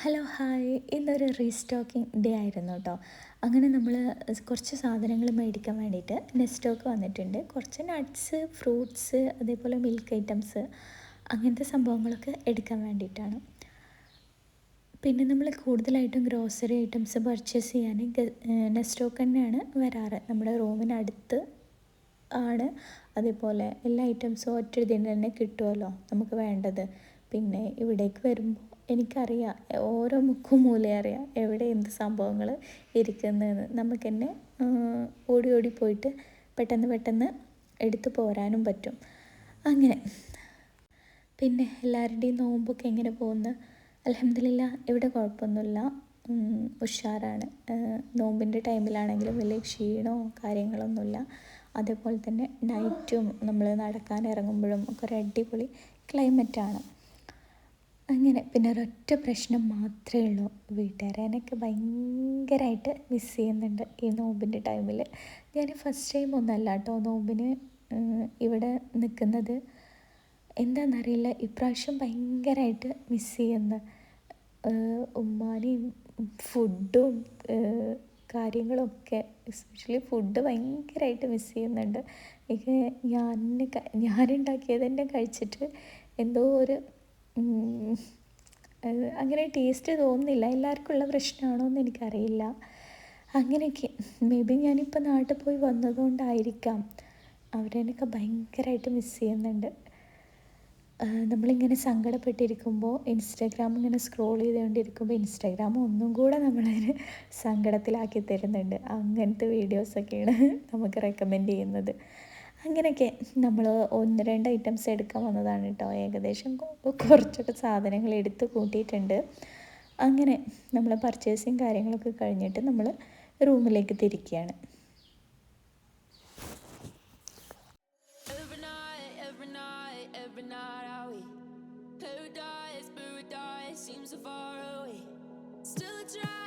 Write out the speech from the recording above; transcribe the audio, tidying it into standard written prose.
Hello hi, ഇന്നൊരു restocking day ആയിരുന്നു കേട്ടോ. അങ്ങനെ നമ്മൾ കുറച്ച് സാധനങ്ങൾ മേടിക്കാൻ വേണ്ടിയിട്ട് നെസ്റ്റോക്ക് വന്നിട്ടുണ്ട്. കുറച്ച് നട്ട്സ്, ഫ്രൂട്ട്സ്, അതേപോലെ മിൽക്ക് ഐറ്റംസ്, അങ്ങനത്തെ സംഭവങ്ങളൊക്കെ എടുക്കാൻ വേണ്ടിയിട്ടാണ്. പിന്നെ നമ്മൾ കൂടുതലായിട്ടും ഗ്രോസറി ഐറ്റംസ് പർച്ചേസ് ചെയ്യാൻ നെസ്റ്റോക്ക് തന്നെയാണ് വരാറ്. നമ്മുടെ റൂമിനടുത്ത് ആണ്. അതേപോലെ എല്ലാ ഐറ്റംസും ഒറ്റ ഇതിന് തന്നെ കിട്ടുമല്ലോ നമുക്ക് വേണ്ടത്. പിന്നെ ഇവിടേക്ക് വരുമ്പോൾ എനിക്കറിയാം, ഓരോ മുക്കും മൂലയും അറിയാം എവിടെ എന്ത് സംഭവങ്ങൾ ഇരിക്കുന്നതെന്ന്. നമുക്ക് തന്നെ ഓടി ഓടി പോയിട്ട് പെട്ടെന്ന് പെട്ടെന്ന് എടുത്തു പോരാനും പറ്റും. അങ്ങനെ പിന്നെ എല്ലാവരുടെയും നോമ്പൊക്കെ എങ്ങനെ പോകുന്നു? അൽഹംദുലില്ലാ, ഇവിടെ കുഴപ്പമൊന്നുമില്ല, ഉഷാറാണ്. നോമ്പിൻ്റെ ടൈമിലാണെങ്കിലും വലിയ ക്ഷീണമോ കാര്യങ്ങളൊന്നുമില്ല. അതേപോലെ തന്നെ നൈറ്റും നമ്മൾ നടക്കാൻ ഇറങ്ങുമ്പോഴും ഒക്കെ ഒരു അടിപൊളി ക്ലൈമറ്റാണ്. അങ്ങനെ പിന്നെ ഒരൊറ്റ പ്രശ്നം മാത്രമേ ഉള്ളൂ, വീട്ടുകാരനൊക്കെ ഭയങ്കരമായിട്ട് മിസ് ചെയ്യുന്നുണ്ട് ഈ നോമ്പിൻ്റെ ടൈമിൽ. ഞാൻ ഫസ്റ്റ് ടൈം ഒന്നല്ല കേട്ടോ നോമ്പിന് ഇവിടെ നിൽക്കുന്നത്. എന്താണെന്നറിയില്ല, ഇപ്രാവശ്യം ഭയങ്കരമായിട്ട് മിസ് ചെയ്യുന്നു. ഉമ്മാനെയും ഫുഡും കാര്യങ്ങളൊക്കെ, എസ്പെഷ്യലി ഫുഡ് ഭയങ്കരമായിട്ട് മിസ് ചെയ്യുന്നുണ്ട്. എനിക്ക് ഞാനുണ്ടാക്കിയത് തന്നെ കഴിച്ചിട്ട് എന്തോ ഒരു അങ്ങനെ ടേസ്റ്റ് തോന്നുന്നില്ല. എല്ലാവർക്കും ഉള്ള പ്രശ്നമാണോ എന്ന് എനിക്കറിയില്ല. അങ്ങനെയൊക്കെ മേ ബി ഞാനിപ്പോൾ നാട്ടിൽ പോയി വന്നതുകൊണ്ടായിരിക്കാം അവരെനിക്ക് ഭയങ്കരമായിട്ട് മിസ് ചെയ്യുന്നുണ്ട്. നമ്മളിങ്ങനെ സങ്കടപ്പെട്ടിരിക്കുമ്പോൾ ഇൻസ്റ്റാഗ്രാം ഇങ്ങനെ സ്ക്രോൾ ചെയ്തുകൊണ്ടിരിക്കുമ്പോൾ ഇൻസ്റ്റാഗ്രാം ഒന്നും കൂടെ നമ്മളതിന് സങ്കടത്തിലാക്കി തരുന്നുണ്ട്. അങ്ങനത്തെ വീഡിയോസൊക്കെയാണ് നമുക്ക് റെക്കമെൻഡ് ചെയ്യുന്നത്. അങ്ങനെയൊക്കെ നമ്മൾ ഒന്ന് രണ്ട് ഐറ്റംസ് എടുക്കാൻ വന്നതാണ് കേട്ടോ. ഏകദേശം കുറച്ചൊക്കെ സാധനങ്ങൾ എടുത്ത് കൂട്ടിയിട്ടുണ്ട്. അങ്ങനെ നമ്മൾ പർച്ചേസിങ് കാര്യങ്ങളൊക്കെ കഴിഞ്ഞിട്ട് നമ്മൾ റൂമിലേക്ക് തിരിക്കുകയാണ്. Paradise seems so far away. Still I try.